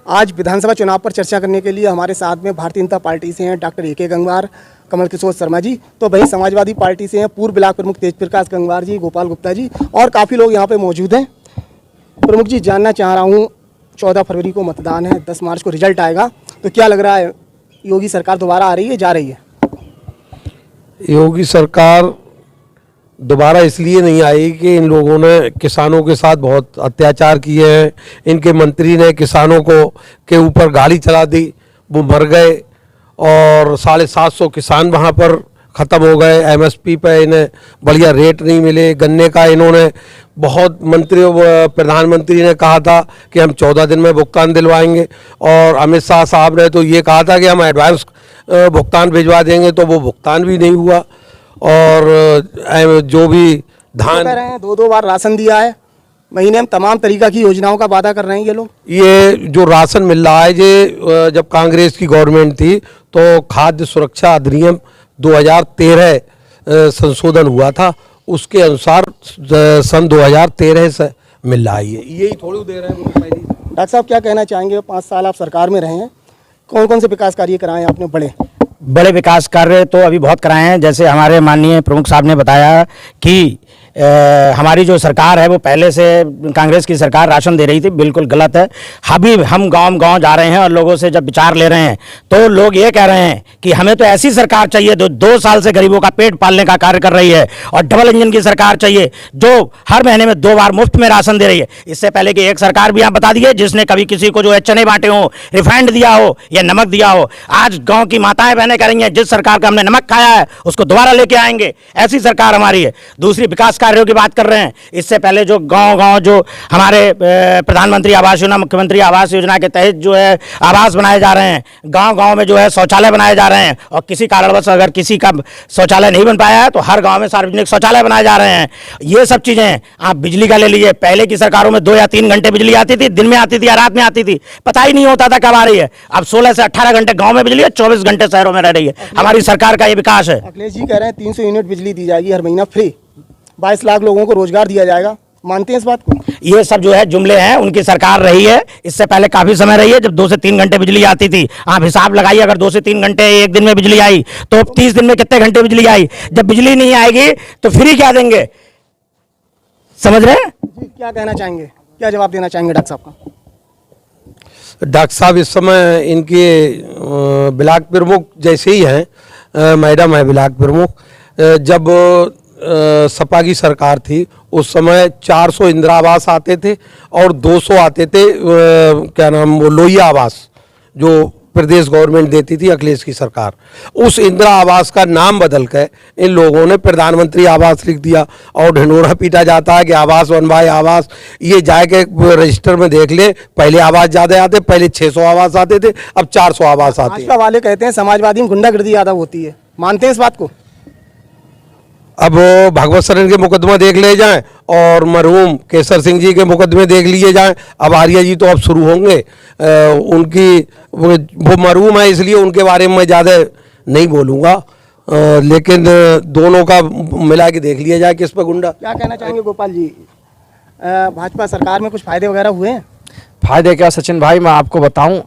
आज विधानसभा चुनाव पर चर्चा करने के लिए हमारे साथ में भारतीय जनता पार्टी से हैं डॉक्टर ए.के. गंगवार, कमल किशोर शर्मा जी, तो वहीं समाजवादी पार्टी से हैं पूर्व ब्लॉक प्रमुख तेज प्रकाश गंगवार जी, गोपाल गुप्ता जी और काफ़ी लोग यहाँ पे मौजूद हैं। प्रमुख जी, जानना चाह रहा हूँ 14 फरवरी को मतदान है, 10 मार्च को रिजल्ट आएगा, तो क्या लग रहा है योगी सरकार दोबारा आ रही है, जा रही है? योगी सरकार दोबारा इसलिए नहीं आई कि इन लोगों ने किसानों के साथ बहुत अत्याचार किए हैं। इनके मंत्री ने किसानों के ऊपर गाड़ी चला दी, वो मर गए और 750 किसान वहाँ पर ख़त्म हो गए। एमएसपी पे इन्हें बढ़िया रेट नहीं मिले। गन्ने का इन्होंने बहुत प्रधानमंत्री ने कहा था कि हम 14 दिन में भुगतान दिलवाएंगे और अमित शाह साहब ने तो ये कहा था कि हम एडवांस भुगतान भिजवा देंगे, तो वो भुगतान भी नहीं हुआ। और जो भी धान कह रहे हैं 2-2 बार राशन दिया है, महीने में तमाम तरीक़ा की योजनाओं का वादा कर रहे हैं ये लोग। ये जो राशन मिल रहा है, ये जब कांग्रेस की गवर्नमेंट थी तो खाद्य सुरक्षा अधिनियम 2013 संशोधन हुआ था, उसके अनुसार सन 2013 से मिल रहा है। यही थोड़ी देर है पहले। डॉक्टर साहब, क्या कहना चाहेंगे? 5 साल आप सरकार में रहे हैं, कौन कौन से विकास कार्य कराए हैं आपने? बड़े विकास कार्य तो अभी बहुत कराए हैं। जैसे हमारे माननीय प्रमुख साहब ने बताया कि हमारी जो सरकार है वो पहले से कांग्रेस की सरकार राशन दे रही थी, बिल्कुल गलत है। अभी हम गांव जा रहे हैं और लोगों से जब विचार ले रहे हैं तो लोग ये कह रहे हैं कि हमें तो ऐसी सरकार चाहिए जो 2 साल से गरीबों का पेट पालने का कार्य कर रही है, और डबल इंजन की सरकार चाहिए जो हर महीने में 2 बार मुफ्त में राशन दे रही है। इससे पहले की एक सरकार भी आप बता दिए जिसने कभी किसी को जो है चने बांटे हो, रिफाइंड दिया हो या नमक दिया हो। आज गाँव की माताएं बहनें कह रही हैं जिस सरकार का हमने नमक खाया है उसको दोबारा लेके आएंगे, ऐसी सरकार हमारी है। दूसरी, विकास कार्यों की बात कर रहे हैं। इससे पहले जो गांव जो हमारे प्रधानमंत्री आवास योजना, मुख्यमंत्री आवास योजना के तहत जो है आवास बनाए जा रहे हैं, गांव में जो है शौचालय बनाए जा रहे हैं, और किसी कारणवश अगर किसी का शौचालय नहीं बन पाया है तो हर गांव में सार्वजनिक शौचालय बनाए जा रहे हैं। ये सब चीजें आप बिजली का ले लीजिए। पहले की सरकारों में 2 या 3 घंटे बिजली आती थी, दिन में आती थी या रात में आती थी, पता ही नहीं होता था कब आ रही है। अब 16 से 18 घंटे गाँव में बिजली है, 24 घंटे शहरों में रह रही है। हमारी सरकार का ये विकास है। अखिलेश जी कह रहे हैं 300 यूनिट बिजली दी जाएगी हर महीना फ्री, 22 लाख लोगों को रोजगार दिया जाएगा। मानते हैं इस बात को? ये सब जो है जुमले हैं। उनकी सरकार रही है, इससे पहले काफी समय रही है जब 2 से 3 घंटे बिजली आती थी। आप हिसाब लगाइए, अगर 2 से 3 घंटे एक दिन में बिजली आई तो 30 दिन में कितने घंटे बिजली आई? जब बिजली नहीं आएगी तो फ्री क्या देंगे? समझ रहे हैं? क्या कहना चाहेंगे, क्या जवाब देना चाहेंगे डॉक्टर साहब का? डॉक्टर साहब इस समय इनके ब्लॉक प्रमुख जैसे ही हैं, मैडम है ब्लॉक प्रमुख। जब सपा की सरकार थी उस समय 400 इंदिरा आवास आते थे और 200 आते थे क्या नाम वो लोहिया आवास जो प्रदेश गवर्नमेंट देती थी, अखिलेश की सरकार। उस इंदिरा आवास का नाम बदल कर इन लोगों ने प्रधानमंत्री आवास लिख दिया और ढिंढोरा पीटा जाता है कि आवास बनवाए आवास। ये जाके रजिस्टर में देख ले, पहले आवास ज़्यादा आते, पहले 600 आवास आते थे, अब 400 आवास आते हैं। भाजपा वाले कहते हैं समाजवादी में गुंडागर्दी ज़्यादा होती है, मानते हैं इस बात को? अब भगवत शरण के मुकदमा देख ले जाएं और मरहूम केसर सिंह जी के मुकदमे देख लिए जाएं। अब आर्या जी तो अब शुरू होंगे। उनकी वो मरहूम है इसलिए उनके बारे में ज़्यादा नहीं बोलूँगा, लेकिन दोनों का मिला के देख लिया जाए किस पर गुंडा। क्या कहना चाहेंगे गोपाल जी, भाजपा सरकार में कुछ फायदे वगैरह हुए हैं? फायदे क्या सचिन भाई, मैं आपको बताऊं,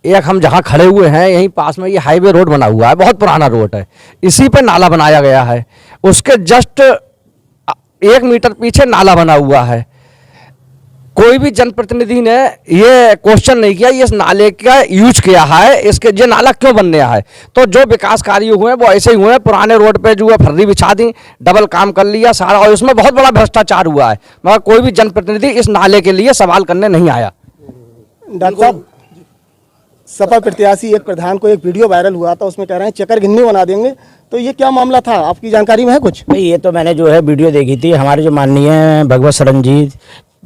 एक हम जहां खड़े हुए हैं यहीं पास में ये हाईवे रोड बना हुआ है, बहुत पुराना रोड है, इसी पे नाला बनाया गया है। उसके जस्ट 1 मीटर पीछे नाला बना हुआ है। कोई भी जनप्रतिनिधि ने ये क्वेश्चन नहीं किया ये इस नाले का यूज किया है, इसके ये नाला क्यों बन गया है। तो जो विकास कार्य हुए हैं वो ऐसे ही हुए हैं। पुराने रोड पे जो है फर्री बिछा दी, डबल काम कर लिया सारा, और उसमें बहुत बड़ा भ्रष्टाचार हुआ है, मगर कोई भी जनप्रतिनिधि इस नाले के लिए सवाल करने नहीं आया। डॉक्टर साहब, सपा प्रत्याशी एक प्रधान को एक वीडियो वायरल हुआ था, उसमें कह रहे हैं चक्कर गिन्नी बना देंगे, तो ये क्या मामला था, आपकी जानकारी में है कुछ? भाई ये तो मैंने जो है वीडियो देखी थी। हमारे जो माननीय भगवत शरण जी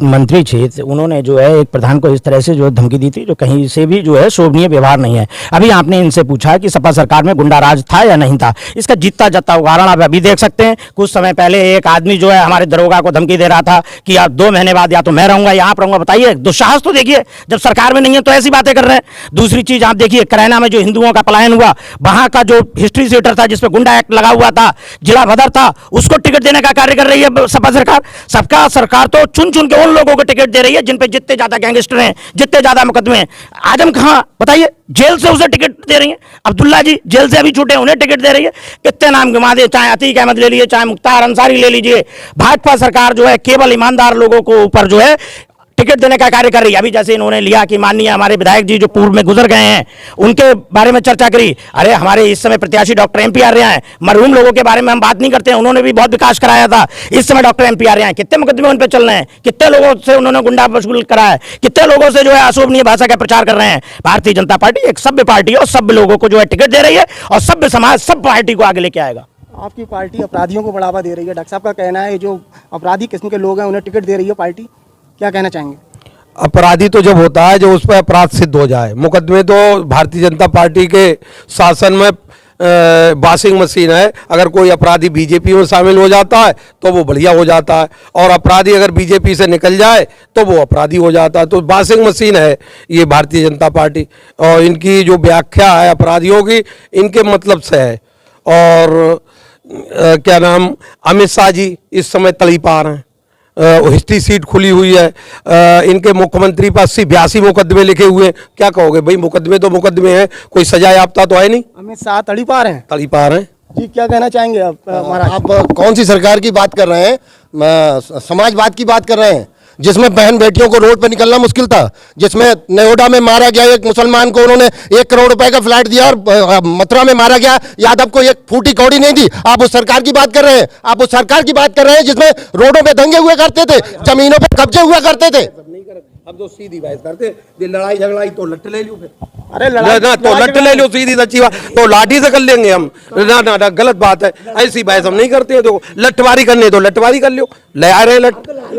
मंत्री क्षेत्र, उन्होंने जो है एक प्रधान को इस तरह से जो धमकी दी थी जो कहीं से भी जो है शोभनीय व्यवहार नहीं है। अभी आपने इनसे पूछा कि सपा सरकार में गुंडा राज था या नहीं था, इसका जीता जाता उदाहरण आप अभी देख सकते हैं। कुछ समय पहले एक आदमी जो है हमारे दरोगा को धमकी दे रहा था कि आप 2 महीने बाद या तो मैं रहूंगा या आप रहूंगा। बताइए, दुस्साहस तो देखिए, जब सरकार में नहीं है तो ऐसी बातें कर रहे हैं। दूसरी चीज आप देखिए, करैना में जो हिंदुओं का पलायन हुआ, वहां का जो हिस्ट्री सीटर था जिसपे गुंडा एक्ट लगा हुआ था, जिला भदर था, उसको टिकट देने का कार्य कर रही है सपा सरकार। सबका सरकार तो चुन चुन के उन लोगों को टिकट दे रही है जिन पे जितने ज्यादा गैंगस्टर हैं, जितने ज्यादा मुकदमे हैं। आजम खां बताइए, जेल से उसे टिकट दे रही है। अब्दुल्ला जी जेल से अभी छूटे, उन्हें टिकट दे रही है। कितने नाम गिमा दे, चाहे अतीक अहमद ले लीजिए, चाहे मुख्तार अंसारी ले लीजिए। भाजपा सरकार जो है केवल ईमानदार लोगों को ऊपर जो है टिकट देने का कार्य कर रही है। अभी जैसे इन्होंने लिया कि माननीय हमारे विधायक जी जो पूर्व में गुजर गए हैं, उनके बारे में चर्चा करी। अरे हमारे इस समय प्रत्याशी डॉक्टर MP आर्या हैं, मरहूम लोगों के बारे में हम बात नहीं करते हैं, उन्होंने भी बहुत विकास कराया था। इस समय डॉक्टर MP आर्या हैं, कितने मुकदमे उन पर चल रहे हैं, कितने लोगों से उन्होंने गुंडा वसूल करा है, कितने लोगों से जो है अशोभनीय भाषा का प्रचार कर रहे हैं। भारतीय जनता पार्टी एक सभ्य पार्टी है और सभ्य लोगों को जो है टिकट दे रही है और सभ्य समाज सब पार्टी को आगे लेके आएगा। आपकी पार्टी अपराधियों को बढ़ावा दे रही है, डॉक्टर साहब का कहना है जो अपराधी किस्म के लोग हैं उन्हें टिकट दे रही है पार्टी, क्या कहना चाहेंगे? अपराधी तो जब होता है जो उस पर अपराध सिद्ध हो जाए। मुकदमे तो भारतीय जनता पार्टी के शासन में वॉशिंग मशीन है। अगर कोई अपराधी बीजेपी में शामिल हो जाता है तो वो बढ़िया हो जाता है, और अपराधी अगर बीजेपी से निकल जाए तो वो अपराधी हो जाता है। तो वॉशिंग मशीन है ये भारतीय जनता पार्टी, और इनकी जो व्याख्या है अपराधियों की इनके मतलब से है। और क्या नाम, अमित शाह जी इस समय तड़ीपार हैं, हिस्ट्री सीट खुली हुई है। इनके मुख्यमंत्री पर 82 मुकदमे लिखे हुए हैं। क्या कहोगे भाई, मुकदमे तो मुकदमे हैं, कोई सजा याफ्ता तो है नहीं। अमित शाह तड़ीपार हैं। तड़ीपार हैं जी, क्या कहना चाहेंगे आप महाराज? आप कौन सी सरकार की बात कर रहे हैं? समाजवाद की बात कर रहे हैं, जिसमें बहन बेटियों को रोड पर निकलना मुश्किल था, जिसमें नोएडा में मारा गया एक मुसलमान को उन्होंने 1 करोड़ रुपए का फ्लैट दिया, और मथुरा में मारा गया यादव को 1 फूटी कौड़ी नहीं दी। आप उस सरकार की बात कर रहे हैं, आप उस सरकार की बात कर रहे हैं जिसमें रोडों पे दंगे हुए करते थे, जमीनों पे कब्जे हुआ करते थे। अब तो सीधी बहस करते, ये लड़ाई झगड़ाई तो लट ले लो फिर। अरे ना तो लट ले लो, सीधी सच्ची बात तो लाठी से कर लेंगे हम। ना ना ना, गलत बात है, ऐसी बहस हम नहीं करते हैं। देखो लठवारी करनी तो लठवारी कर लो, ले आ रहे लट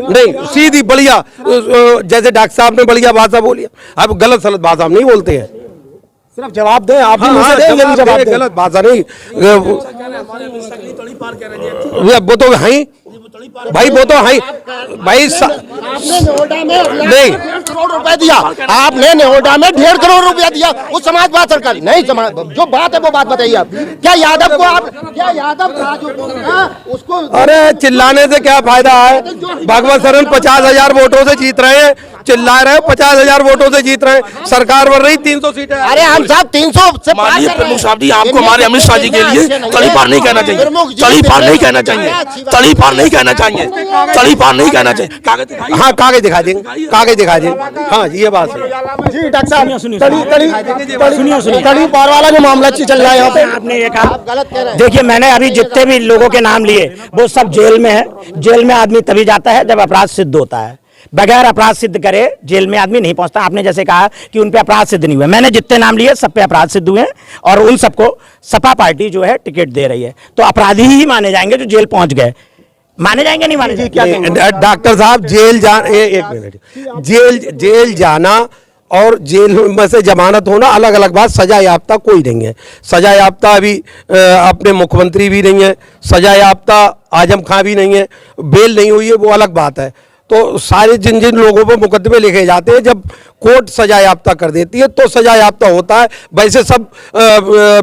नहीं, सीधी बढ़िया, जैसे डॉक्टर साहब ने बढ़िया भाषा बोली। अब गलत सलत भाषा हम नहीं बोलते हैं, सिर्फ जवाब दें आप भी मुझे दें, ये भी जवाब दें। गलत भाषा नहीं। वो तो है भाई, वो तो है भाई। आपने नोएडा में नहीं 1.5 करोड़ रुपए दिया, आपने नोएडा में 1.5 करोड़ रुपया दिया, वो समाजवाद सरकार नहीं। जो बात है वो बात बताइए आप। क्या यादव को आप, क्या यादव था जो उसको, अरे चिल्लाने से क्या फायदा है? भगवत शरण 50,000 वोटों से जीत रहे हैं, चिल्ला रहे हो, 50,000 वोटों से जीत रहे हैं, सरकार बन रही 300 सीटें। अरे हम साहब 300 से माननीय प्रमुख साहब जी, आपको हमारे अमित शाह जी के लिए तड़ीपार नहीं कहना चाहिए, तड़ीपार नहीं कहना चाहिए, तड़ीपार नहीं कहना चाहिए, तड़ीपार नहीं कहना चाहिए। कागज दिखाइए। हाँ कागज दिखा देंगे, कागज दिखा देंगे। हाँ ये बात है जी। डॉक्टर साहब तड़ीपार वाला जो मामला चल रहा है यहाँ पे, आपने ये कहा गलत कह रहे हैं। देखिए, मैंने अभी जितने भी लोगों के नाम लिए वो सब जेल में है। जेल में आदमी तभी जाता है जब अपराध सिद्ध होता है, बगैर अपराध सिद्ध करे जेल में आदमी नहीं पहुंचता। आपने जैसे कहा कि उन पे अपराध सिद्ध नहीं हुए, मैंने जितने नाम लिए सब पे अपराध सिद्ध हुए हैं, और उन सबको सपा पार्टी जो है टिकट दे रही है। तो अपराधी ही माने जाएंगे जो जेल पहुंच गए, माने जाएंगे नहीं माने जाएंगे? क्या कहेंगे? डॉक्टर साहब जेल जा, एक मिनट, जेल जाना और जेल में से जमानत होना अलग अलग बात। सजा याफ्ता कोई नहीं है, सजा याफ्ता अभी अपने मुख्यमंत्री भी नहीं है, सजा याफ्ता आजम खां भी नहीं है, बेल नहीं हुई है, वो अलग बात है। तो सारे जिन जिन लोगों पर मुकदमे लिखे जाते हैं, जब कोर्ट सजा याफ्ता कर देती है तो सजा याफ्ता होता है। वैसे सब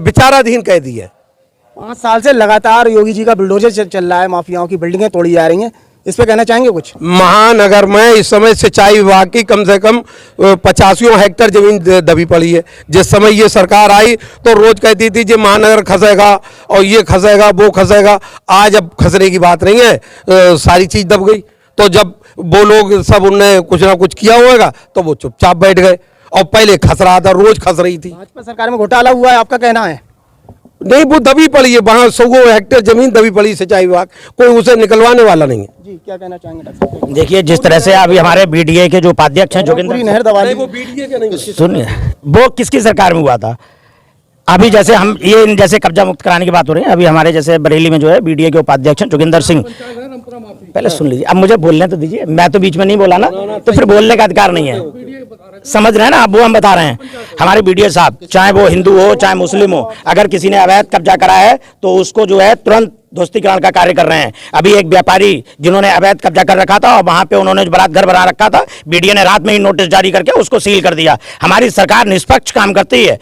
विचाराधीन कैदी है। 5 साल से लगातार योगी जी का बुलडोजर चल रहा है, माफियाओं की बिल्डिंगें तोड़ी जा रही हैं, इस पे कहना चाहेंगे कुछ? महानगर में इस समय सिंचाई विभाग की कम से कम 85 हेक्टेयर जमीन दबी पड़ी है। जिस समय ये सरकार आई तो रोज कहती थी कि महानगर खसेगा और ये खसेगा वो खसेगा। आज अब खसने की बात नहीं है, सारी चीज दब गई। तो जब वो लोग सब उनने कुछ ना कुछ किया होगा तो वो चुपचाप बैठ गए, और पहले खस रहा था, रोज खस रही थी। भाजपा सरकार में घोटाला हुआ है, आपका कहना है? नहीं, वो दबी पड़ी है, वहाँ 100 हेक्टेयर जमीन दबी पड़ी, सिंचाई विभाग कोई उसे निकलवाने वाला नहीं है। जी, क्या कहना चाहेंगे डॉक्टर साहब? देखिए, जिस तरह से अभी हमारे BDA के जो उपाध्यक्ष हैं जोगिंदर, पूरी नहर दबा दी। वो बीडीए के नहीं, सुनिए, वो किसकी सरकार में हुआ था? अभी जैसे हम ये जैसे कब्जा मुक्त कराने की बात हो रही है, अभी हमारे जैसे बरेली में जो है BDA के उपाध्यक्ष हैं जोगिंदर सिंह, पहले सुन लीजिए, अब मुझे बोलने तो दीजिए, मैं तो बीच में नहीं बोला ना, तो फिर बोलने का अधिकार नहीं है, समझ रहे हैं ना आप? वो हम बता रहे हैं, हमारे BDA साहब, चाहे वो हिंदू हो चाहे मुस्लिम हो, अगर किसी ने अवैध कब्जा करा है तो उसको जो है तुरंत ध्वस्तीकरण का कार्य कर रहे हैं। अभी एक व्यापारी जिन्होंने अवैध कब्जा कर रखा था और वहां पे उन्होंने बारात घर बना रखा था, BDA ने रात में ही नोटिस जारी करके उसको सील कर दिया। हमारी सरकार निष्पक्ष काम करती है,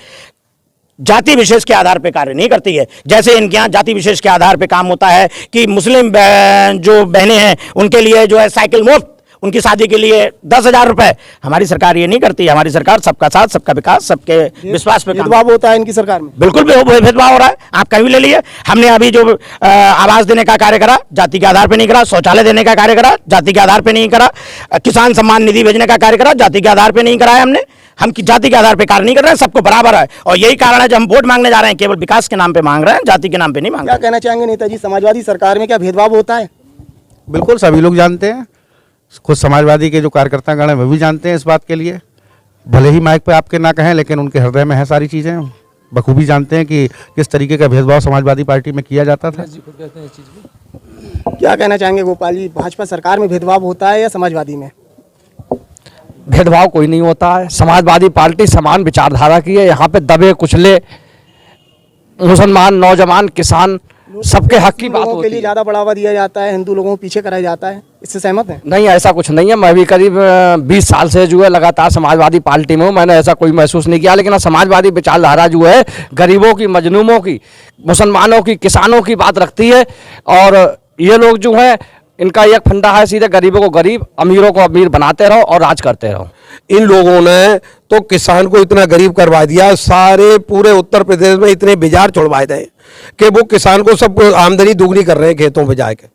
जाति विशेष के आधार पे कार्य नहीं करती है। जैसे इनके यहाँ जाति विशेष के आधार पे काम होता है कि मुस्लिम जो बहनें हैं उनके लिए जो है साइकिल मुफ्त, उनकी शादी के लिए 10,000 रुपए। हमारी सरकार ये नहीं करती। हमारी सरकार सबका साथ, सबका विकास, सबके विश्वास पे काम। भेदभाव होता है इनकी सरकार में। बिल्कुल भेदभाव हो रहा है। आप कहीं भी ले लिए। हमने अभी जो आवास देने का कार्य करा, जाति के आधार पे नहीं करा। शौचालय देने का कार्य करा, जाति के आधार पे नहीं करा। किसान सम्मान निधि भेजने का कार्य करा, जाति के आधार पे नहीं कराया हमने। हम जाति के आधार पे कार्य नहीं कर रहे हैं, सबको बराबर है। और यही कारण है जब हम वोट मांगने जा रहे हैं, केवल विकास के नाम पे मांग रहे हैं, जाति के नाम पे नहीं मांग क्या रहे। कहना चाहेंगे नेताजी, समाजवादी सरकार में क्या भेदभाव होता है? बिल्कुल, सभी लोग जानते हैं। खुद समाजवादी के जो कार्यकर्तागण हैं वो भी जानते हैं इस बात के लिए। भले ही माइक पे आपके ना कहें, लेकिन उनके हृदय में है सारी चीज़ें। बखूबी जानते हैं कि किस तरीके का भेदभाव समाजवादी पार्टी में किया जाता था। क्या कहना चाहेंगे गोपाल जी, भाजपा सरकार में भेदभाव होता है या समाजवादी में? भेदभाव कोई नहीं होता है। समाजवादी पार्टी समान विचारधारा की है। यहाँ पे दबे कुचले मुसलमान, नौजवान, किसान, सबके हक की बात लोगों के होती लिए है। ज्यादा बढ़ावा दिया जाता है, हिंदू लोगों को पीछे कराया जाता है, इससे सहमत हैं? नहीं, ऐसा कुछ नहीं है। मैं भी करीब 20 साल से जो है लगातार समाजवादी पार्टी में हूँ। मैंने ऐसा कोई महसूस नहीं किया। लेकिन समाजवादी विचारधारा जो है गरीबों की, मजलूमों की, मुसलमानों की, किसानों की बात रखती है। और ये लोग जो है, इनका एक फंडा है, सीधे गरीबों को गरीब, अमीरों को अमीर बनाते रहो और राज करते रहो। इन लोगों ने तो किसान को इतना गरीब करवा दिया, सारे पूरे उत्तर प्रदेश में इतने बाजार छुड़वाए थे कि वो किसान को सब आमदनी दुगनी कर रहे हैं खेतों पे जाके।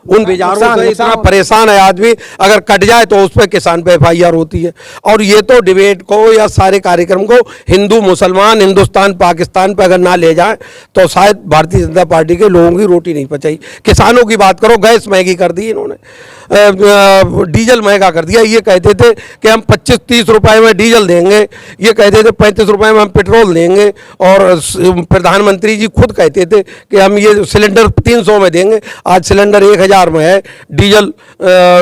उन बाजारों से इतना परेशान है आदमी, अगर कट जाए तो उस पर किसान पे FIR होती है। और ये तो डिबेट को या सारे कार्यक्रम को हिंदू मुसलमान, हिंदुस्तान पाकिस्तान पे अगर ना ले जाए तो शायद भारतीय जनता पार्टी के लोगों की रोटी नहीं पचाई। किसानों की बात करो, गैस महंगी कर दी इन्होंने, डीजल महंगा कर दिया। ये कहते थे कि हम 25-30 रुपए में डीजल देंगे, ये कहते थे 35 रुपए में हम पेट्रोल देंगे। और प्रधानमंत्री जी खुद कहते थे कि हम ये सिलेंडर 300 में देंगे। आज सिलेंडर 1000 में है, डीजल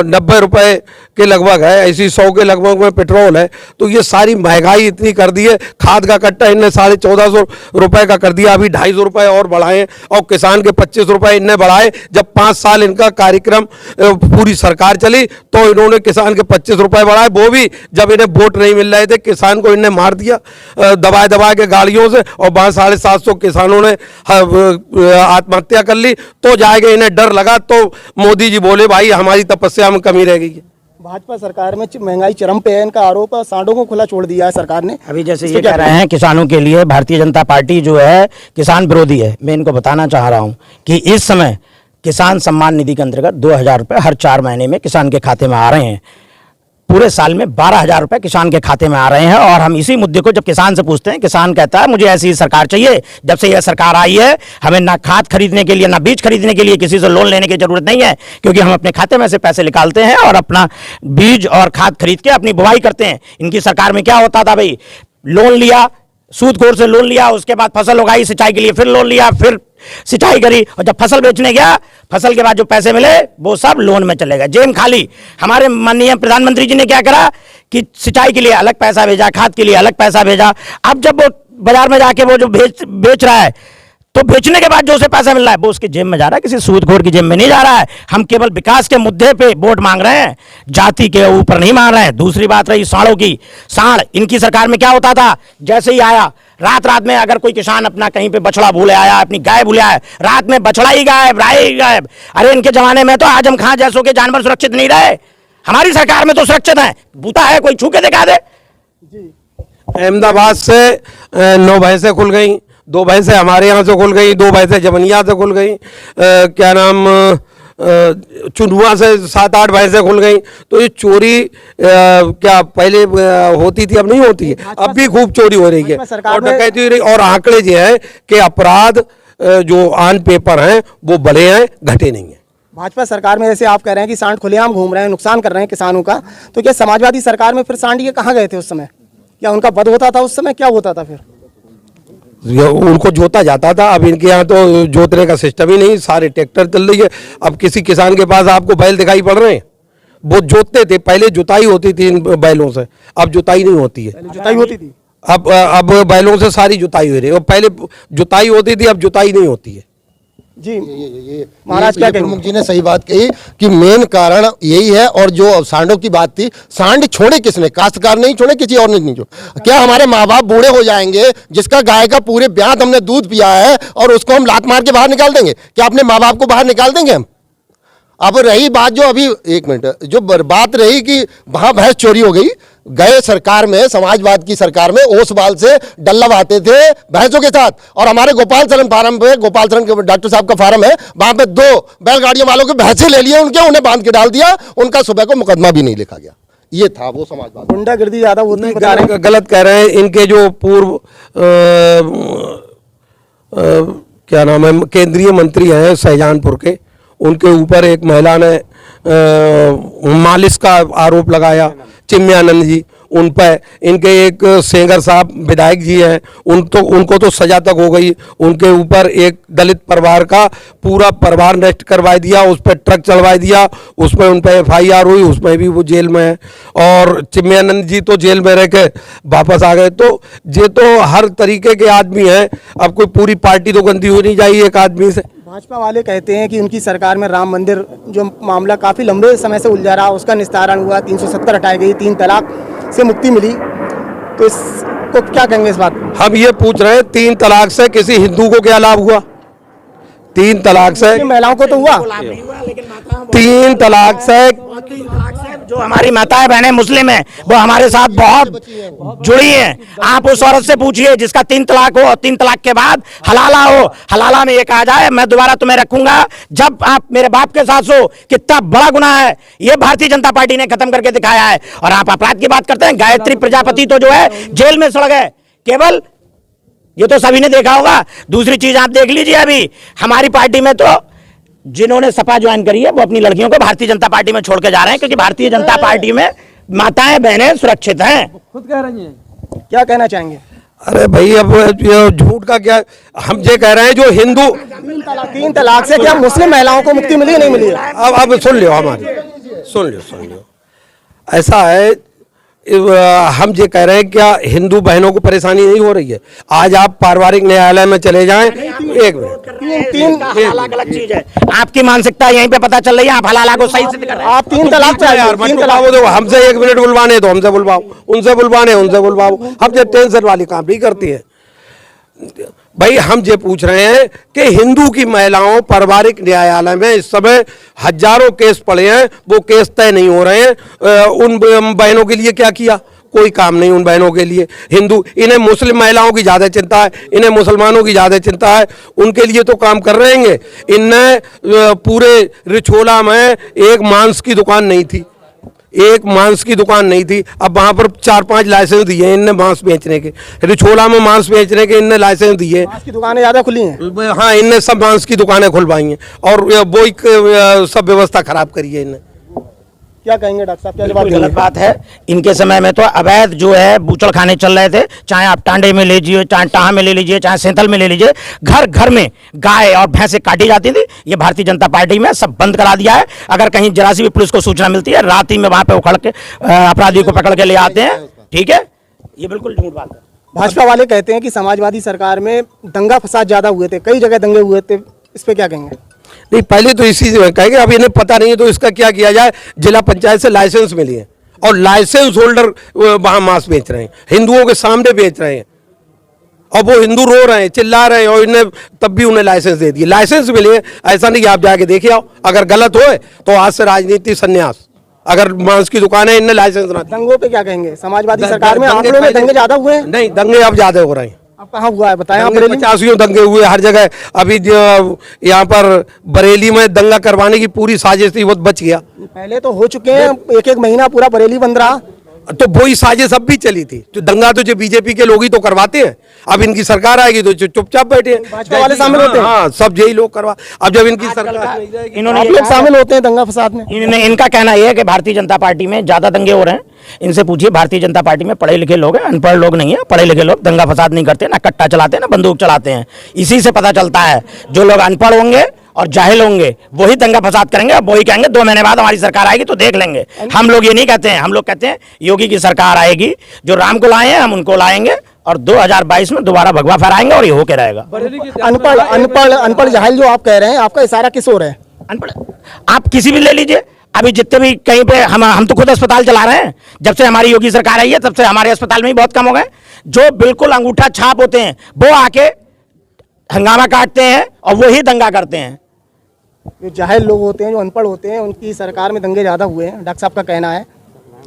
90 रुपए के लगभग है, ऐसी 100 के लगभग में पेट्रोल है। तो ये सारी महंगाई इतनी कर दी है। खाद का कट्टा इनने 1450 रुपए का कर दिया, अभी 250 रुपए और बढ़ाए। और किसान के 25 रुपए इनने बढ़ाए। जब 5 साल इनका कार्यक्रम पूरी सरकार चली तो इन्होंने किसान के 25 रुपए बढ़ाए, वो भी जब इन्हें वोट नहीं मिल रहे थे। किसान को इनने मार दिया दबा के गाड़ियों से, और 750 किसानों ने आत्महत्या कर ली। तो जाएगा, इन्हें डर लगा तो मोदी जी बोले भाई हमारी तपस्या में कमी रह गई है। भाजपा सरकार में महंगाई चरम पे है, इनका आरोप है। सांडों को खुला छोड़ दिया है सरकार ने। अभी जैसे ये कह रहे हैं किसानों के लिए भारतीय जनता पार्टी जो है किसान विरोधी है, मैं इनको बताना चाह रहा हूं कि इस समय किसान सम्मान निधि के अंतर्गत 2,000 रुपये हर 4 महीने में किसान के खाते में आ रहे हैं। पूरे साल में 12,000 रुपये किसान के खाते में आ रहे हैं। और हम इसी मुद्दे को जब किसान से पूछते हैं, किसान कहता है मुझे ऐसी सरकार चाहिए। जब से यह सरकार आई है हमें ना खाद खरीदने के लिए, ना बीज खरीदने के लिए किसी से लोन लेने की जरूरत नहीं है, क्योंकि हम अपने खाते में से पैसे निकालते हैं और अपना बीज और खाद खरीद के अपनी बुवाई करते हैं। इनकी सरकार में क्या होता था भाई, लोन लिया, सूदखोर से लोन लिया, उसके बाद फसल उगाई सिंचाई के लिए, फिर लोन लिया, फिर सिंचाई करी, और जब फसल बेचने गया, फसल के बाद जो पैसे मिले वो सब लोन में चले गए, जेब खाली। हमारे माननीय प्रधानमंत्री जी ने क्या करा कि सिंचाई के लिए अलग पैसा भेजा, खाद के लिए अलग पैसा भेजा। अब जब वो बाजार में जाके वो जो बेच रहा है, तो बेचने के बाद जो उसे पैसा मिल रहा है वो उसकी जेब में जा रहा है, किसी सूदखोर की जेब में नहीं जा रहा है। हम केवल विकास के मुद्दे पे वोट मांग रहे हैं, जाति के ऊपर नहीं मांग रहे हैं। दूसरी बात रही सांडों की, सांड इनकी सरकार में क्या होता था, जैसे ही आया रात में अगर कोई किसान अपना कहीं पे बछड़ा भूले आया, अपनी गाय भूले आया, रात में बछड़ा ही गायब, राय ही गायब। अरे इनके जमाने में तो आजम खां जैसों के जानवर सुरक्षित नहीं रहे, हमारी सरकार में तो सुरक्षित है। बूता है कोई छू के दिखा दे। अहमदाबाद से 9 भैंसें खुल गई, 2 भैंसें हमारे यहाँ से खुल गई, 2 भैंसें जमनिया से खुल गई, क्या नाम चुनुआ से 7-8 भैंसें खुल गई। तो ये चोरी क्या पहले होती थी, अब नहीं होती है, अब भी खूब चोरी हो रही है और डकैती हो रही। और आंकड़े जो है कि अपराध जो ऑन पेपर हैं वो बढ़े हैं, घटे नहीं है। भाजपा सरकार में जैसे आप कह रहे हैं कि सांड खुलेआम घूम रहे हैं, नुकसान कर रहे हैं किसानों का, तो क्या समाजवादी सरकार में फिर सांड ये कहाँ गए थे उस समय? क्या उनका वध होता था उस समय, क्या होता था फिर? उनको जोता जाता था। अब इनके यहाँ तो जोतने का सिस्टम ही नहीं, सारे ट्रैक्टर चल रही है। अब किसी किसान के पास आपको बैल दिखाई पड़ रहे हैं? वो जोतते थे, पहले जुताई होती थी इन बैलों से, अब जुताई नहीं होती है। जुताई होती थी, अब बैलों से सारी जुताई हो रही है। पहले जुताई होती थी, अब जुताई नहीं होती है। जी ये महाराज क्या कहेंगे? प्रमुख जी ने सही बात कही कि मेन कारण यही है। और जो सांडों की बात थी, सांड छोड़े किसने? काश्तकार नहीं छोड़े, किसी और ने नहीं छोड़े। क्या हमारे माँ बाप बूढ़े हो जाएंगे, जिसका गाय का पूरे ब्यात हमने दूध पिया है, और उसको हम लात मार के बाहर निकाल देंगे? क्या अपने माँ बाप को बाहर निकाल देंगे हम? अब रही बात जो अभी, एक मिनट, जो बात रही कि वहां भैंस चोरी हो गई, गए सरकार में, समाजवाद की सरकार में ओसवाल से डल्लब आते थे भैंसों के साथ, और हमारे गोपाल शरण फार्म पे, गोपाल शरण के डॉक्टर साहब का फार्म है, वहां पे 2 बैलगाड़ियों वालों के भैंसे ले लिए उनके, उन्हें बांध के डाल दिया, उनका सुबह को मुकदमा भी नहीं लिखा गया। ये था वो समाजवाद। गुंडागर्दी ज्यादा होती है बता रहे हैं। गलत कह रहे हैं। इनके जो पूर्व क्या नाम है, केंद्रीय मंत्री हैं शाहजहांपुर के, उनके ऊपर एक महिला ने मालिश का आरोप लगाया, चिन्मयानंद जी, उन पर। इनके एक सेंगर साहब विधायक जी हैं, उनको तो सजा तक हो गई। उनके ऊपर एक दलित परिवार का पूरा परिवार नष्ट करवा दिया, उस पर ट्रक चढ़वा दिया, उसमें उन पर FIR हुई, उसमें भी वो जेल में है। और चिन्मयानंद जी तो जेल में रह के वापस आ गए। तो ये तो हर तरीके के आदमी हैं। अब कोई पूरी पार्टी तो गंदी हो नहीं जाएगी एक आदमी से। भाजपा वाले कहते हैं कि उनकी सरकार में राम मंदिर जो मामला काफी लंबे समय से उलझा रहा, उसका निस्तारण हुआ, 370 हटाई गई, 3 तलाक से मुक्ति मिली, तो इसको क्या कहेंगे इस बात पर? हम ये पूछ रहे हैं 3 तलाक से किसी हिंदू को क्या लाभ हुआ? 3 तलाक से महिलाओं को तो हुआ, 3 तलाक से जो हमारी माताएं बहनें मुस्लिम हैं वो हमारे साथ बहुत जुड़ी हैं। आप उस औरत से पूछिए जिसका 3 तलाक हो, 3 तलाक के बाद हलाला हो, हलाला में ये कहा जाए मैं दोबारा तुम्हें रखूंगा जब आप मेरे बाप के साथ हो। कितना बड़ा गुनाह है ये भारतीय जनता पार्टी ने खत्म करके दिखाया है। और आप अपराध की बात करते हैं, गायत्री प्रजापति तो जो है जेल में सड़ गए, केवल ये तो सभी ने देखा होगा। दूसरी चीज आप देख लीजिए, अभी हमारी पार्टी में तो जिन्होंने सपा ज्वाइन करी है वो अपनी लड़कियों को भारतीय जनता पार्टी में छोड़ के जा रहे हैं, क्योंकि भारतीय जनता पार्टी में माताएं बहनें सुरक्षित हैं। खुद कह रही हैं। क्या कहना चाहेंगे? अरे भाई, अब ये झूठ का क्या, हम ये कह रहे हैं जो हिंदू 3 तलाक से क्या मुस्लिम महिलाओं को मुक्ति मिली नहीं मिली? अब सुन लो, हमारी सुन लो। ऐसा है, हम ये कह रहे हैं क्या हिंदू बहनों को परेशानी नहीं हो रही है? आज आप पारिवारिक न्यायालय में चले जाएं, एक मिनट, 3 अलग चीज है। आपकी मानसिकता यहीं पे पता चल रही है, आप हलाला को सही से कर रहे हैं। आप 3 तलाक पे यार मत बुलाओ, देखो हमसे 1 मिनट बुलवाने तो हमसे बुलवाओ, उनसे बुलवाने उनसे बुलवाओ, हम ये टेंशन वाली काम नहीं करती है भाई। हम ये पूछ रहे हैं कि हिंदू की महिलाओं पारिवारिक न्यायालय में इस समय हजारों केस पड़े हैं, वो केस तय नहीं हो रहे हैं। उन बहनों के लिए क्या किया? कोई काम नहीं उन बहनों के लिए। हिंदू, इन्हें मुस्लिम महिलाओं की ज़्यादा चिंता है, इन्हें मुसलमानों की ज़्यादा चिंता है, उनके लिए तो काम कर रहे हैं। इनने पूरे रिछोला में एक मांस की दुकान नहीं थी, एक मांस की दुकान नहीं थी, अब वहां पर 4-5 लाइसेंस दिए इनने मांस बेचने के। रिछोला में मांस बेचने के इनने लाइसेंस दिए। मांस की दुकानें ज्यादा खुली हैं। हाँ, इनने सब मांस की दुकानें खुलवाई हैं और वो सब व्यवस्था खराब करी है इनने। क्या कहेंगे डॉक्टर साहब? क्या जवाब बिल्कुल गलत देंगे? बात है। इनके समय में तो अवैध जो है बूचड़ खाने चल रहे थे, चाहे आप टांडे में ले लीजिए, चाहे टाहा में ले लीजिए, चाहे सेंथल में ले लीजिए, घर घर में गाय और भैंसें काटी जाती थी। ये भारतीय जनता पार्टी में सब बंद करा दिया है। अगर कहीं जरा सी भी पुलिस को सूचना मिलती है, रात ही में वहां पे उखड़ के अपराधियों को पकड़ के ले आते हैं। ठीक है, ये बिल्कुल झूठ बात है। भाजपा वाले कहते हैं कि समाजवादी सरकार में दंगा फसाद ज्यादा हुए थे, कई जगह दंगे हुए थे, इस पे क्या कहेंगे? नहीं, पहले तो इसी से कहेंगे, अब इन्हें पता नहीं है तो इसका क्या किया जाए। जिला पंचायत से लाइसेंस मिली है और लाइसेंस होल्डर वहां मांस बेच रहे हैं, हिंदुओं के सामने बेच रहे हैं, और वो हिंदू रो रहे हैं, चिल्ला रहे हैं, और इन्हें तब भी उन्हें लाइसेंस दे दिए। लाइसेंस मिले हैं, ऐसा नहीं कि आप जाके देखे आओ। अगर गलत हो तो आज से राजनीति संन्यास। अगर मांस की दुकान है, इन्हें लाइसेंस ना। दंगों पे क्या कहेंगे? समाजवादी सरकार में आंकड़ों में दंगे ज्यादा हुए हैं? नहीं, दंगे अब ज्यादा हो रहे हैं। अब कहाँ हुआ है बताएं? आप 85 दंगे हुए हर जगह। अभी यहाँ पर बरेली में दंगा करवाने की पूरी साजिश थी, वो बच गया। पहले तो हो चुके हैं, 1-1 महीना पूरा बरेली बंद रहा। तो वही साजिश अब भी चली थी। तो दंगा तो जो बीजेपी के लोग ही तो करवाते हैं। अब इनकी सरकार आएगी तो चुपचाप बैठे हैं, भाजपा वाले शामिल होते हैं। हाँ, सब यही लोग करवा। अब जब इनकी सरकार, इन्होंने आप ये लोग कहा- शामिल होते हैं दंगा फसाद में? इनका कहना यह है कि भारतीय जनता पार्टी में ज्यादा दंगे हो रहे हैं। इनसे पूछिए, भारतीय जनता पार्टी में पढ़े लिखे लोग हैं, अनपढ़ लोग नहीं है। पढ़े लिखे लोग दंगा फसाद नहीं करते, ना कट्टा चलाते, ना बंदूक चलाते हैं। इसी से पता चलता है जो लोग अनपढ़ होंगे और जाहिल होंगे वही दंगा फसाद करेंगे, और वही कहेंगे 2 महीने बाद हमारी सरकार आएगी तो देख लेंगे। हम लोग ये नहीं कहते हैं, हम लोग कहते हैं योगी की सरकार आएगी, जो राम को लाए हैं हम उनको लाएंगे, और 2022 में दोबारा भगवा फहराएंगे, और ये होके रहेगा। अनपढ़ जाहिल जो आप कह रहे हैं, आपका इशारा किस ओर है? अनपढ़ आप किसी भी ले लीजिए। अभी जितने भी कहीं पे हम तो खुद अस्पताल चला रहे हैं। जब से हमारी योगी सरकार आई है तब से हमारे अस्पताल में ही बहुत कम हो गए। जो बिल्कुल अंगूठा छाप होते हैं वो आके हंगामा काटते हैं और वो ही दंगा करते हैं। जो जाहिल लोग होते हैं, जो अनपढ़ होते हैं, उनकी सरकार में दंगे ज़्यादा हुए हैं, डॉक्टर साहब का कहना है।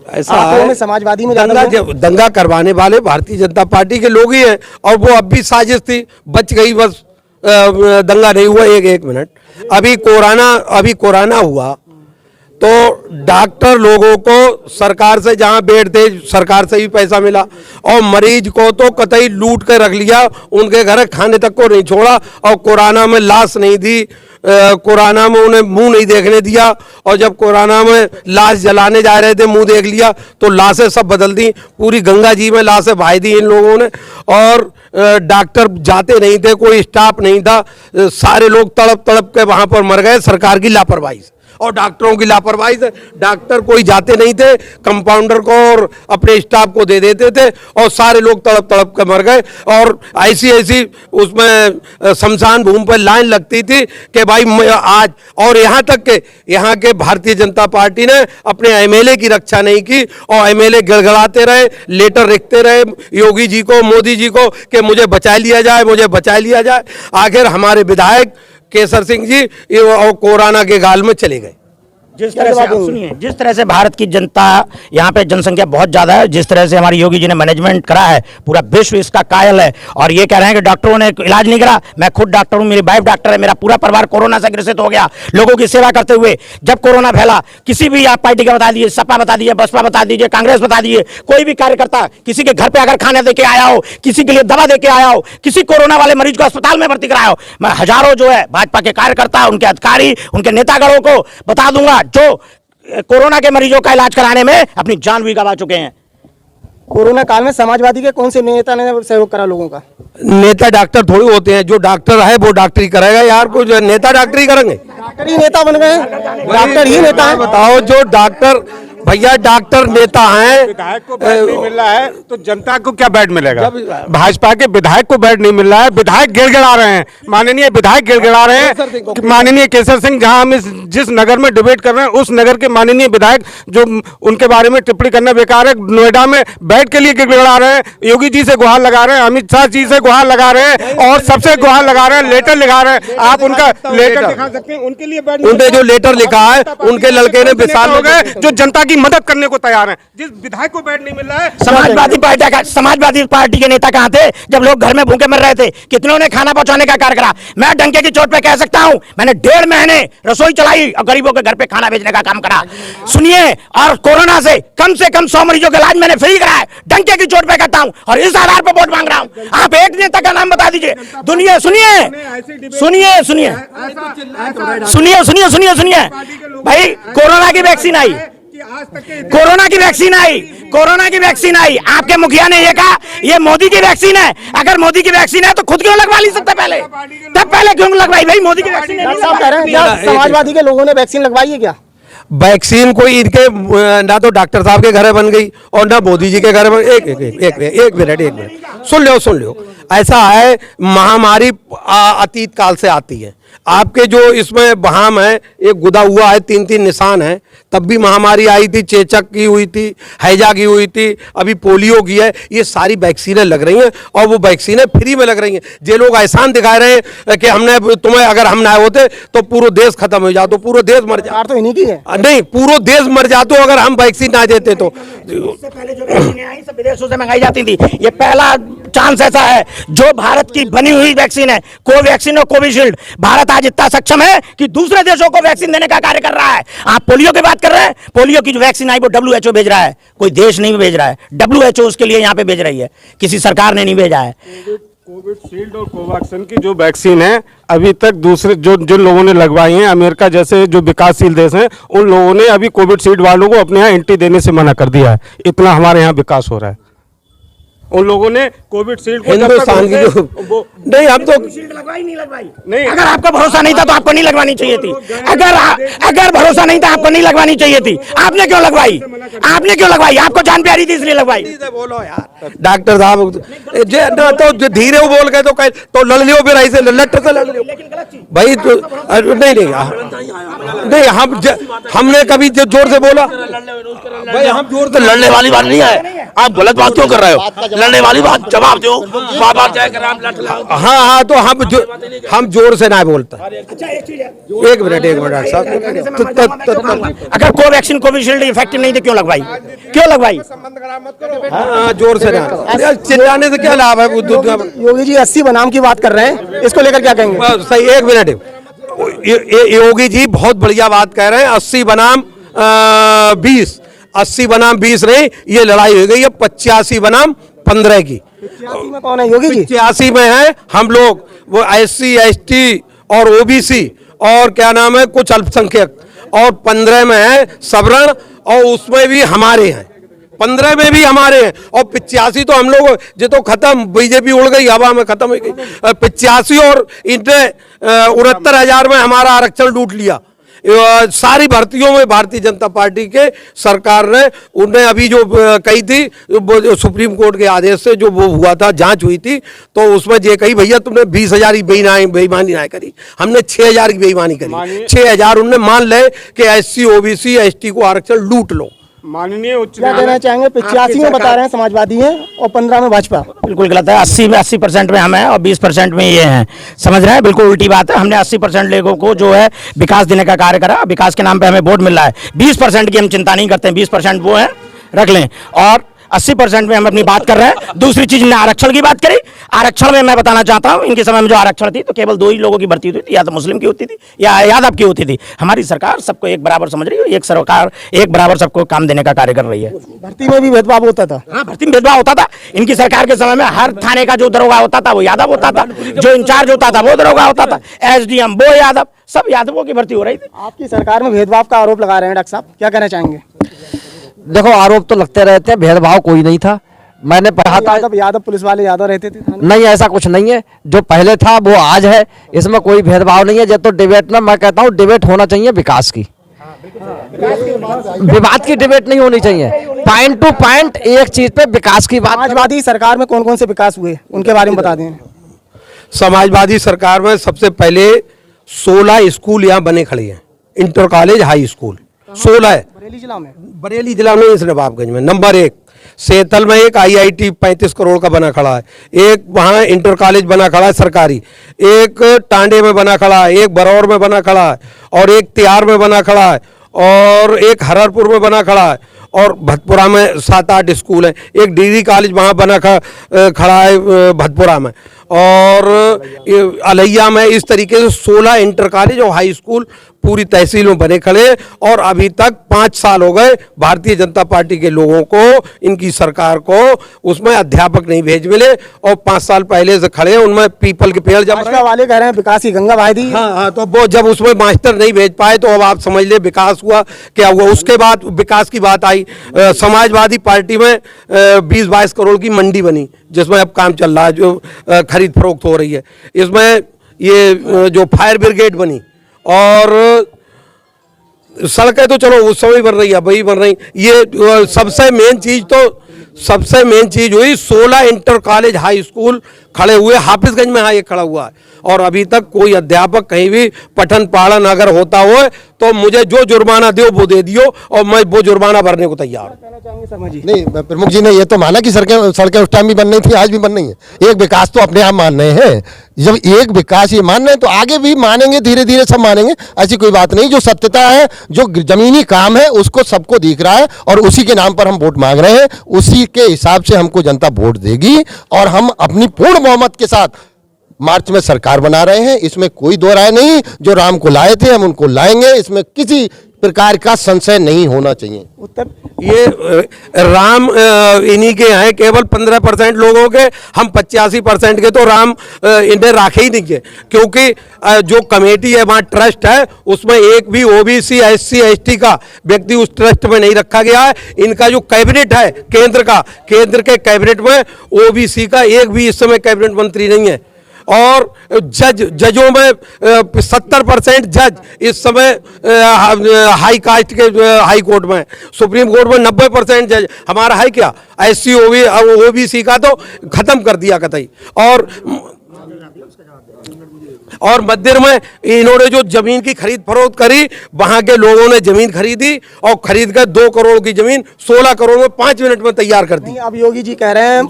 ऐसा आप लोगों है में समाजवादी में ज़्यादा हुए हैं? दंगा करवाने वाले भारतीय जनता पार्टी के लोग ही हैं, और वो अब भी साजिश थी, बच गई बस। दंगा नहीं हुआ। एक मिनट, अभी कोरोना हुआ तो डॉक्टर लोगों को सरकार से जहां बेड थे सरकार से भी पैसा मिला, और मरीज को तो कतई लूट कर रख लिया, उनके घर खाने तक को नहीं छोड़ा, और कोरोना में लाश नहीं दी, कोरोना में उन्हें मुंह नहीं देखने दिया, और जब कोरोना में लाश जलाने जा रहे थे मुंह देख लिया तो लाशें सब बदल दी, पूरी गंगा जी में लाशें बहाई दी इन लोगों ने। और डॉक्टर जाते नहीं थे, कोई स्टाफ नहीं था, सारे लोग तड़प तड़प के वहां पर मर गए सरकार की लापरवाही से और डॉक्टरों की लापरवाही से। डॉक्टर कोई जाते नहीं थे, कंपाउंडर को और अपने स्टाफ को दे देते थे, और सारे लोग तड़प तड़प के मर गए। और ऐसी उसमें शमशान भूमि पर लाइन लगती थी कि भाई आज, और यहाँ तक के यहाँ के भारतीय जनता पार्टी ने अपने एमएलए की रक्षा नहीं की, और एमएलए गिड़गिड़ाते रहे, लेटर लिखते रहे योगी जी को, मोदी जी को, कि मुझे बचा लिया जाए, मुझे बचा लिया जाए। आखिर हमारे विधायक केसर सिंह जी और कोरोना के गाल में चले गए। जिस तरह से आप सुनिए, जिस तरह से भारत की जनता, यहाँ पे जनसंख्या बहुत ज्यादा है, जिस तरह से हमारे योगी जी ने मैनेजमेंट करा है, पूरा विश्व इसका कायल है। और ये कह रहे हैं कि डॉक्टरों ने इलाज नहीं करा। मैं खुद डॉक्टर हूँ, मेरी वाइफ डॉक्टर है, मेरा पूरा परिवार कोरोना से ग्रसित हो गया। लोगों की सेवा करते हुए जब कोरोना फैला, किसी भी आप पार्टी का बता दीजिए, सपा बता दीजिए, बसपा बता दीजिए, कांग्रेस बता दीजिए, कोई भी कार्यकर्ता किसी के घर पे अगर खाना दे के आया हो, किसी के लिए दवा दे के आया हो, किसी कोरोना वाले मरीज को अस्पताल में भर्ती कराया हो, मैं हजारों जो है भाजपा के कार्यकर्ता, उनके अधिकारी, उनके नेतागणों को बता दूंगा जो कोरोना के मरीजों का इलाज कराने में अपनी जान भी गंवा चुके हैं। कोरोना काल में समाजवादी के कौन से नेता ने सहयोग करा लोगों का? नेता डॉक्टर थोड़ी होते हैं, जो डॉक्टर है वो डॉक्टरी करेगा यार, कोई जो नेता डॉक्टरी करेंगे? डॉक्टर ही नेता बन गए, डॉक्टर ही नेता है। बताओ, जो डॉक्टर, भैया डॉक्टर नेता हैं, विधायक को बेड नहीं मिल रहा है तो जनता को क्या बेड मिलेगा? भाजपा के विधायक को बेड नहीं मिल रहा है, विधायक गिड़गिड़ा रहे हैं, माननीय विधायक गिड़गिड़ा रहे हैं। माननीय केसर सिंह, जहां हम जिस नगर में डिबेट कर रहे हैं, उस नगर के माननीय विधायक जो उनके बारे में टिप्पणी करना बेकार है, नोएडा में बेड के लिए गिड़गिड़ा रहे हैं, योगी जी से गुहार लगा रहे हैं, अमित शाह जी से गुहार लगा रहे हैं, और सबसे गुहार लगा रहे हैं, लेटर लिखा रहे हैं। आप उनका लेटर दिखा सकते हैं, उनके लिए बेड, उनने जो लेटर लिखा है उनके लड़के ने विशाल हो गए जो जनता की मदद करने को तैयार हैं। जिस विधायक को बेड नहीं मिल रहा है, समाजवादी पार्टी के नेता कहां थे जब लोग घर में भूखे मर रहे थे? कितनों ने खाना पहुंचाने का कार्य करा? मैं डंके की चोट पे कह सकता हूं, मैंने 1.5 महीने रसोई चलाई और गरीबों के घर पे खाना भेजने का काम करा। सुनिए, और कोरोना से कम 100 मरीजों का इलाज मैंने फ्री कराया, डंके की चोट पे कहता हूं, और इस आधार पर वोट मांग रहा हूं। आप एक नेता का नाम बता दीजिए। दुनिया सुनिए सुनिए सुनिए सुनिए सुनिए सुनिए सुनिए भाई, कोरोना की वैक्सीन आई, कोरोना की वैक्सीन आई, कोरोना की वैक्सीन आई, आपके मुखिया ने ये कहा ये मोदी की वैक्सीन है। अगर मोदी की वैक्सीन है तो खुद क्यों लगवा ली सकते पहले? तब पहले क्यों लगवाई भाई? मोदी की वैक्सीन नहीं लगवाई। समाजवादी के लोगों ने वैक्सीन लगवाई है क्या? वैक्सीन कोई इनके ना तो डॉक्टर साहब के घर बन गई और ना मोदी जी के घर बन। एक मिनट सुन लो। ऐसा है, महामारी अतीत काल से आती है। आपके जो इसमें बहाम है, एक गुदा हुआ है, 3 निशान है, तब भी महामारी आई थी, चेचक की हुई थी, हैजा की हुई थी, अभी पोलियो की है। ये सारी वैक्सीनें लग रही हैं और वो वैक्सीनें फ्री में लग रही हैं। जे लोग एहसान दिखा रहे हैं कि हमने तुम्हें, अगर हम ना होते तो पूरा देश खत्म हो जाता, पूरा देश मर जाता। तो इन्हीं की है, नहीं, पूरा देश मर जाता अगर हम वैक्सीन ना देते तो। इससे पहले जो वैक्सीनें आई सब विदेशों से मंगाई जाती थी। ये पहला चांस ऐसा है जो भारत की बनी हुई वैक्सीन है, कोवैक्सीन और कोविशील्ड। भारत आज इतना सक्षम है कि दूसरे देशों को वैक्सीन देने का कार्य कर रहा है। आप पोलियो की बात कर रहे हैं, पोलियो की जो वैक्सीन आई वो WHO भेज रहा है, कोई देश नहीं भेज रहा है। WHO उसके लिए यहाँ पे भेज रही है, किसी सरकार ने नहीं भेजा है। कोविशील्ड और कोवैक्सीन की जो वैक्सीन है, अभी तक दूसरे जो लोगों ने लगवाई हैं, अमेरिका जैसे जो विकासशील देश हैं, उन लोगों ने अभी कोविशील्ड वालों को अपने यहाँ एंटी देने से मना कर दिया है। इतना हमारे यहाँ विकास हो रहा है। उन लोगों ने कोविशील्ड को हिंदुस्तान की जो नहीं, हम तो लगवाई नहीं लगवाई नहीं। अगर आपको भरोसा नहीं था तो आपको नहीं लगवानी चाहिए थी। अगर भरोसा नहीं था आपको नहीं लगवानी चाहिए थी। आपने क्यों लगवाई? आपने क्यों लगवाई? आपको जान प्यारी थी इसलिए लगवाई। बोलो यार डॉक्टर साहब, तो धीरे वो बोल गए तो लड़ लियो, फिर ऐसे लट्ट से लड़ लियो भाई। तो नहीं, हमने कभी जोर से बोला भाई, हम जोर से लड़ने वाली बात नहीं है। आप गलत बात क्यों कर रहे हो? लड़ने वाली बात जवाब दो, बार जय राम लट लाओ। हाँ हाँ, तो हम जोर से ना बोलते। एक मिनट साहब, अगर कोवैक्सीन कोविशील्ड इफेक्टिव नहीं थे क्यों लगवाई? हाँ जोर से ना, चिल्लाने से क्या लाभ है? योगी जी 80 बनाम की बात कर रहे हैं, इसको लेकर क्या कहेंगे? सही, एक मिनट। योगी जी बहुत बढ़िया बात कह रहे हैं। 80 बनाम 20, 80 बनाम 20 नहीं, ये लड़ाई हो गई है 85 बनाम 15 की। 85 में कौन है योगी जी? 85 में है हम लोग, वो SC ST और OBC और क्या नाम है कुछ अल्पसंख्यक, और 15 में है सवर्ण, और उसमें भी हमारे हैं, 15 में भी हमारे हैं, और 85 तो हम लोग जो तो खत्म, बीजेपी उड़ गई, हवा में खत्म हो गई। 85 और इनने 69,000 में हमारा आरक्षण लूट लिया। सारी भर्तियों में भारतीय जनता पार्टी के सरकार ने, उन्हें अभी जो कही थी सुप्रीम कोर्ट के आदेश से जो वो हुआ था, जांच हुई थी, तो उसमें ये कही भैया तुमने 20,000 की बेईमानी ना करी, हमने 6,000 की बेईमानी करी। 6,000 उनने मान ले कि SC OBC ST को आरक्षण लूट लो। माननीय उच्च क्या कहना चाहेंगे? 85 में बता रहे हैं समाजवादी हैं और 15 में भाजपा। बिल्कुल गलत है। 80% में हम हैं और 20% में ये हैं, समझ रहे हैं? बिल्कुल उल्टी बात है। हमने 80% लोगों को जो है विकास देने का कार्य करा, विकास के नाम पे हमें वोट मिल रहा है। 20% की हम चिंता नहीं करते हैं, 20% वो है, रख लें। और 80% में हम अपनी बात कर रहे हैं। दूसरी चीज ने आरक्षण की बात करी। आरक्षण में मैं बताना चाहता हूं, इनके समय में जो आरक्षण थी तो केवल 2 ही लोगों की भर्ती होती थी, या तो मुस्लिम की होती थी या यादव की होती थी। हमारी सरकार सबको एक बराबर समझ रही है, एक सरकार एक बराबर सबको काम देने का कार्य कर रही है। भर्ती में भी भेदभाव होता था। हाँ, भर्ती में भेदभाव होता था। इनकी सरकार के समय में हर थाने का जो दरोगा होता था वो यादव होता था, जो इंचार्ज होता था वो दरोगा होता था, SDM वो यादव, सब यादवों की भर्ती हो रही थी। आपकी सरकार में भेदभाव का आरोप लगा रहे हैं डॉक्टर साहब, क्या कहना चाहेंगे? देखो, आरोप तो लगते रहते हैं, भेदभाव कोई नहीं था। मैंने पढ़ा था, यादव पुलिस वाले यादव रहते थे थाने में। नहीं ऐसा कुछ नहीं है, जो पहले था वो आज है, इसमें कोई भेदभाव नहीं है। जब तो डिबेट में मैं कहता हूँ डिबेट होना चाहिए विकास की, विवाद की डिबेट नहीं होनी चाहिए। पॉइंट टू पॉइंट एक चीज पे विकास की बात। समाजवादी सरकार में कौन कौन से विकास हुए उनके बारे में बता दें। समाजवादी सरकार में सबसे पहले 16 स्कूल यहाँ बने खड़े हैं, इंटर कॉलेज हाई स्कूल 16 है बरेली जिला में, इस नवाबगंज में। नंबर 1 सेतल में एक IIT 35 करोड़ का बना खड़ा है, एक वहाँ इंटर कॉलेज बना खड़ा है सरकारी, एक टांडे में बना खड़ा है, एक बरौर में बना खड़ा है, और एक तिहाड़ में बना खड़ा है, और एक हररपुर में बना खड़ा है, और भतपुरा में 7-8 स्कूल हैं। एक डिग्री कॉलेज वहाँ बना खड़ा है भतपुरा में, और अलैया में। इस तरीके से 16 इंटर कॉलेज और हाई स्कूल पूरी तहसील में बने खड़े, और अभी तक 5 साल हो गए भारतीय जनता पार्टी के लोगों को, इनकी सरकार को उसमें अध्यापक नहीं भेज मिले, और 5 साल पहले से खड़े हैं उनमें पीपल के पेड़ जम रहे हैं। वाले कह रहे हैं विकास की गंगा बहा दी। हाँ, तो वो जब उसमें मास्टर नहीं भेज पाए तो अब आप समझ ले विकास हुआ क्या हुआ। उसके बाद विकास की बात आई, समाजवादी पार्टी में 20-22 करोड़ की मंडी बनी, जिसमें अब काम चल रहा है, जो खरीद फरोख्त हो रही है। इसमें ये जो फायर ब्रिगेड बनी, और सड़कें तो चलो उस समय बन रही है, वही बन रही। ये सबसे मेन चीज हुई 16 इंटर कॉलेज हाई स्कूल खड़े हुए, हाफिजगंज में हाँ एक खड़ा हुआ है, और अभी तक कोई अध्यापक कहीं भी पठन पालन अगर होता हो तो मुझे जो जुर्माना दो वो दे दियो, और मैं वो जुर्माना भरने को तैयार हूँ। नहीं, प्रमुख जी ने ये तो माना कि सड़कें उस टाइम भी बन नहीं थी, आज भी बन नहीं है। एक विकास तो अपने आप मान रहे हैं, जब एक विकास ये मान रहे हैं तो आगे भी मानेंगे, धीरे धीरे सब मानेंगे, ऐसी कोई बात नहीं। जो सत्यता है, जो जमीनी काम है, उसको सबको दिख रहा है, और उसी के नाम पर हम वोट मांग रहे हैं। उसी के हिसाब से हमको जनता वोट देगी, और हम अपनी पूर्ण बहुमत के साथ मार्च में सरकार बना रहे हैं, इसमें कोई दो राय नहीं। जो राम को लाए थे हम उनको लाएंगे, इसमें किसी प्रकार का संशय नहीं होना चाहिए। उत्तर ये राम इन्हीं के हैं, केवल 15% लोगों के, हम 85% के तो राम इन्हें राखे ही नहीं है, क्योंकि जो कमेटी है वहाँ ट्रस्ट है, उसमें एक भी OBC SC ST का व्यक्ति उस ट्रस्ट में नहीं रखा गया है। इनका जो कैबिनेट है केंद्र के कैबिनेट में OBC का एक भी इस समय कैबिनेट मंत्री नहीं है, और जजों में 70% जज इस समय हाई कास्ट के हाई कोर्ट में, सुप्रीम कोर्ट में 90% जज हमारा है। क्या SC OBC का तो खत्म कर दिया कतई। और और मंदिर में इन्होंने जो जमीन की खरीद फरोख्त करी, वहां के लोगों ने जमीन खरीदी और खरीद कर 2 करोड़ की जमीन 16 करोड़ में 5 मिनट में तैयार कर दी। नहीं, अब योगी जी कह रहे हैं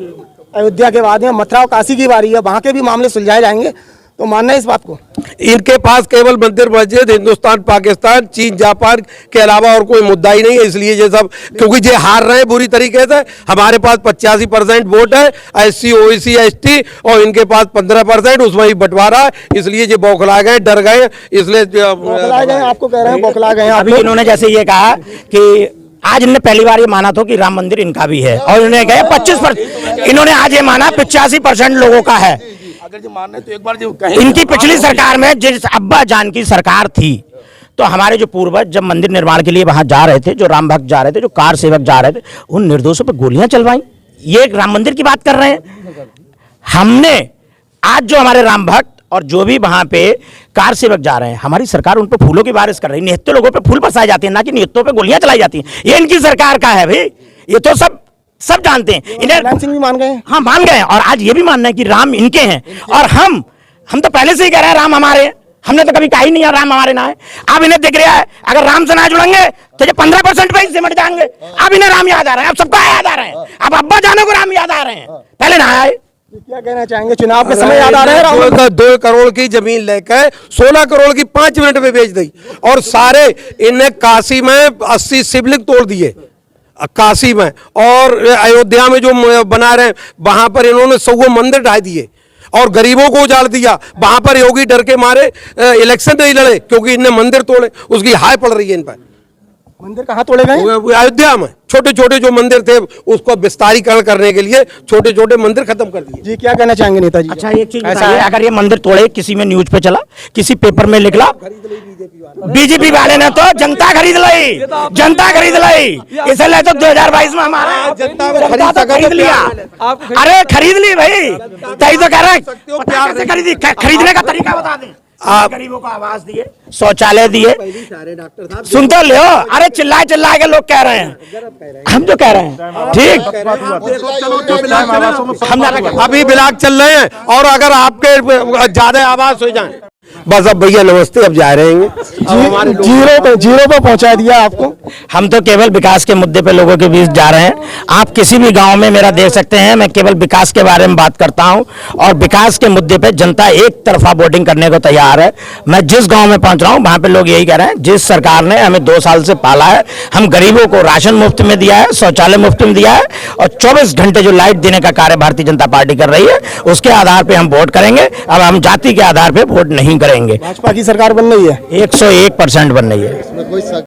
अयोध्या के बाद में मथुरा और काशी की बारी है, वहाँ के भी मामले सुलझाए जाएंगे, तो मानना है इस बात को? इनके पास केवल मंदिर मस्जिद, हिंदुस्तान पाकिस्तान चीन जापान के अलावा और कोई मुद्दा ही नहीं है। इसलिए ये सब, क्योंकि ये हार रहे हैं बुरी तरीके से। हमारे पास 85% वोट है SC OBC ST और इनके पास 15%, उसमें ही बंटवारा है। इसलिए ये बौखला गए, डर गए, इसलिए बौखला गए, आपको कह रहे हैं बौखला गए आप अभी लोग। इन्होंने जैसे ये कहा कि आज इन्होंने पहली बार ये माना था कि राम मंदिर इनका भी है, और इन्होंने कहा 25%, इन्होंने आज ये माना 85% लोगों का है। अगर जो मानना है तो एक बार जो कहें, इनकी पिछली सरकार में जिस अब्बा जान की सरकार थी, तो हमारे जो पूर्वज जब मंदिर निर्माण के लिए वहां जा रहे थे, जो राम भक्त जा रहे थे, जो कार सेवक जा रहे थे, उन निर्दोषों पर गोलियां चलवाई। ये एक राम मंदिर की बात कर रहे हैं। हमने आज जो हमारे राम भक्त और जो भी वहां पे कार सेवक जा रहे हैं, हमारी सरकार उन पे फूलों की बारिश कर रही है। निहत्ते लोगों पे फूल बरसाए जाते हैं, ना कि निहत्तों पे गोलियां चलाई जाती हैं। ये इनकी सरकार का है भाई, ये तो सब जानते हैं। कल्याण सिंह भी मान गए हैं। हाँ, मान गए हैं, और आज ये भी मानना है कि राम इनके हैं, और हम तो पहले से ही कह रहे हैं राम हमारे हैं। हमने तो कभी कहा ही नहीं है राम हमारे ना है। अब इन्हें दिख रहा है अगर राम से ना जुड़ेंगे तो ये 15% पे ही सिमट जाएंगे। अब इन्हें राम याद आ रहा है, अब सबको याद आ रहे हैं, अब अब्बा जानो को राम याद आ रहे हैं, पहले ना आए। क्या कहना चाहेंगे, चुनाव के समय याद आ रहे हैं? 2 करोड़ की जमीन लेकर 16 करोड़ की 5 मिनट में बेच दी, और सारे इनने काशी में 80 शिवलिंग तोड़ दिए, काशी में, और अयोध्या में जो बना रहे वहां पर इन्होंने 100 मंदिर ढा दिए और गरीबों को उजाड़ दिया। वहां पर योगी डर के मारे इलेक्शन नहीं लड़े, क्योंकि इनने मंदिर तोड़े, उसकी हाय पड़ रही है इन पर। मंदिर कहाँ तोड़े गए? अयोध्या में छोटे छोटे जो मंदिर थे उसको विस्तारीकरण करने के लिए छोटे छोटे मंदिर खत्म कर दिए। जी, क्या कहना चाहेंगे नेताजी? अच्छा, एक चीज बताइए, अगर ये मंदिर तोड़े, किसी में न्यूज पे चला, किसी पेपर में निकला, बीजेपी वाले ने तो जनता खरीद ली, जनता खरीद ली, इसलिए तो 2022 में हमारा जनता तो खरीद लिया। अरे खरीद ली भाई, तभी तो कह रहे हैं खरीदी। खरीदने का तरीका बता दें। आप गरीबों को आवास दिए, शौचालय दिए, सुन तो लो। अरे चिल्ला के लोग कह रहे हैं, हम जो कह रहे हैं ठीक। हम अभी ब्लॉक चल रहे हैं, और अगर आपके ज्यादा आवाज हो जाए, बस अब भैया नमस्ते, अब जा रहे हैं। जीरो पे पहुंचा दिया आपको। हम तो केवल विकास के मुद्दे पे लोगों के बीच जा रहे हैं। आप किसी भी गांव में मेरा देख सकते हैं, मैं केवल विकास के बारे में बात करता हूं, और विकास के मुद्दे पे जनता एक तरफा वोटिंग करने को तैयार है। मैं जिस गांव में पहुंच रहा हूं, वहां पे लोग यही कह रहे हैं, जिस सरकार ने हमें 2 साल से पाला है, हम गरीबों को राशन मुफ्त में दिया है, शौचालय मुफ्त में दिया है, और 24 घंटे जो लाइट देने का कार्य भारतीय जनता पार्टी कर रही है, उसके आधार पर हम वोट करेंगे। अब हम जाति के आधार पर वोट नहीं करेंगे। भाजपा की सरकार बन रही है, 101% बन रही है।